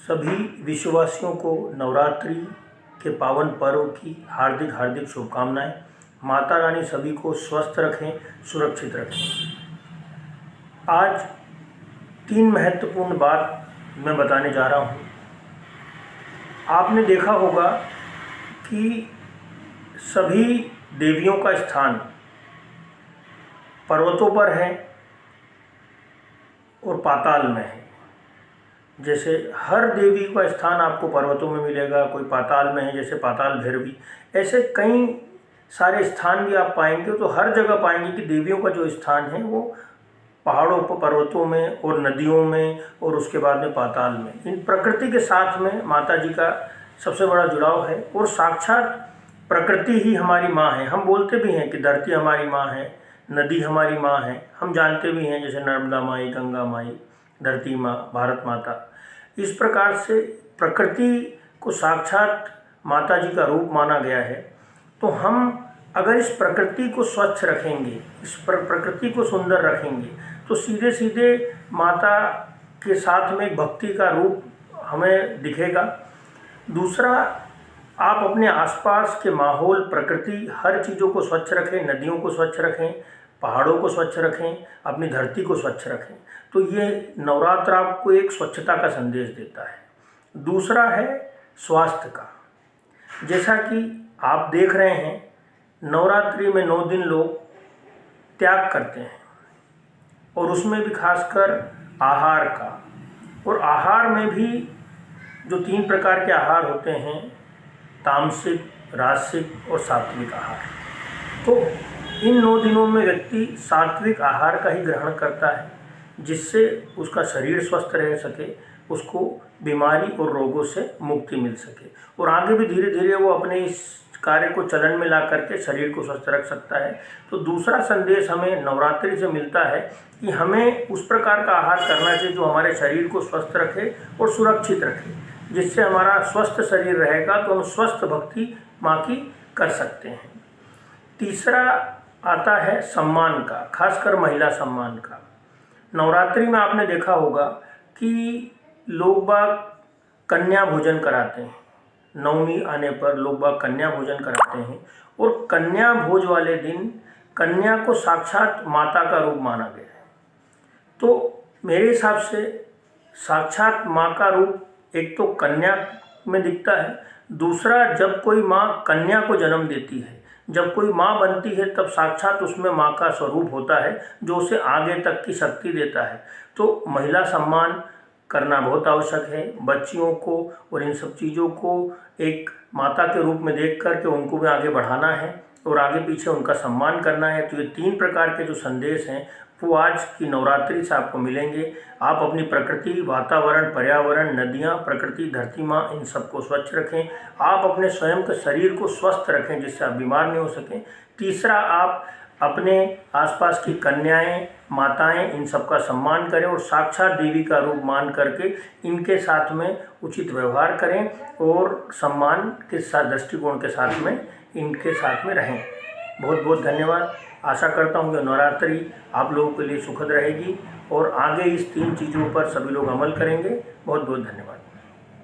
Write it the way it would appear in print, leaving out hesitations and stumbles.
सभी विश्ववासियों को नवरात्रि के पावन पर्व की हार्दिक हार्दिक शुभकामनाएं। माता रानी सभी को स्वस्थ रखें, सुरक्षित रखें। आज 3 महत्वपूर्ण बात मैं बताने जा रहा हूँ। आपने देखा होगा कि सभी देवियों का स्थान पर्वतों पर है और पाताल में है। जैसे हर देवी का स्थान आपको पर्वतों में मिलेगा, कोई पाताल में है, जैसे पाताल भैरवी। ऐसे कई सारे स्थान भी आप पाएंगे, तो हर जगह पाएंगे कि देवियों का जो स्थान है वो पहाड़ों पर, पर्वतों में और नदियों में और उसके बाद में पाताल में। इन प्रकृति के साथ में माता जी का सबसे बड़ा जुड़ाव है और साक्षात प्रकृति ही हमारी माँ है। हम बोलते भी हैं कि धरती हमारी माँ है, नदी हमारी माँ है। हम जानते भी हैं जैसे नर्मदा माई, गंगा माई, धरती माँ, भारत माता। इस प्रकार से प्रकृति को साक्षात माता जी का रूप माना गया है। तो हम अगर इस प्रकृति को स्वच्छ रखेंगे, इस प्रकृति को सुंदर रखेंगे, तो सीधे सीधे माता के साथ में भक्ति का रूप हमें दिखेगा। दूसरा, आप अपने आसपास के माहौल, प्रकृति, हर चीज़ों को स्वच्छ रखें, नदियों को स्वच्छ रखें, पहाड़ों को स्वच्छ रखें, अपनी धरती को स्वच्छ रखें। तो ये नवरात्र आपको एक स्वच्छता का संदेश देता है। दूसरा है स्वास्थ्य का। जैसा कि आप देख रहे हैं, नवरात्रि में 9 दिन लोग त्याग करते हैं और उसमें भी खासकर आहार का। और आहार में भी जो 3 प्रकार के आहार होते हैं, तामसिक, राजसिक और सात्विक आहार। तो इन 9 दिनों में व्यक्ति सात्विक आहार का ही ग्रहण करता है, जिससे उसका शरीर स्वस्थ रह सके, उसको बीमारी और रोगों से मुक्ति मिल सके और आगे भी धीरे धीरे वो अपने इस कार्य को चलन में ला करके शरीर को स्वस्थ रख सकता है। तो दूसरा संदेश हमें नवरात्रि से मिलता है कि हमें उस प्रकार का आहार करना चाहिए जो हमारे शरीर को स्वस्थ रखे और सुरक्षित रखे। जिससे हमारा स्वस्थ शरीर रहेगा तो हम स्वस्थ भक्ति माँ की कर सकते हैं। तीसरा आता है सम्मान का, खासकर महिला सम्मान का। नवरात्रि में आपने देखा होगा कि लोग बाग कन्या भोजन कराते हैं। नवमी आने पर लोग बाग कन्या भोजन कराते हैं और कन्या भोज वाले दिन कन्या को साक्षात माता का रूप माना गया है। तो मेरे हिसाब से साक्षात माँ का रूप एक तो कन्या में दिखता है। दूसरा, जब कोई माँ कन्या को जन्म देती है, जब कोई माँ बनती है, तब साक्षात उसमें माँ का स्वरूप होता है जो उसे आगे तक की शक्ति देता है। तो महिला सम्मान करना बहुत आवश्यक है। बच्चियों को और इन सब चीज़ों को एक माता के रूप में देख कर के उनको भी आगे बढ़ाना है और आगे पीछे उनका सम्मान करना है। तो ये 3 प्रकार के जो संदेश हैं वो आज की नवरात्रि से आपको मिलेंगे। आप अपनी प्रकृति, वातावरण, पर्यावरण, नदियाँ, प्रकृति, धरती माँ, इन सबको स्वच्छ रखें। आप अपने स्वयं के शरीर को स्वस्थ रखें जिससे आप बीमार नहीं हो सकें। तीसरा, आप अपने आसपास की कन्याएं, माताएं, इन सब का सम्मान करें और साक्षात देवी का रूप मान करके इनके साथ में उचित व्यवहार करें और सम्मान के साथ, दृष्टिकोण के साथ में इनके साथ में रहें। बहुत बहुत धन्यवाद। आशा करता हूँ कि नवरात्रि आप लोगों के लिए सुखद रहेगी और आगे इस 3 चीज़ों पर सभी लोग अमल करेंगे। बहुत बहुत धन्यवाद।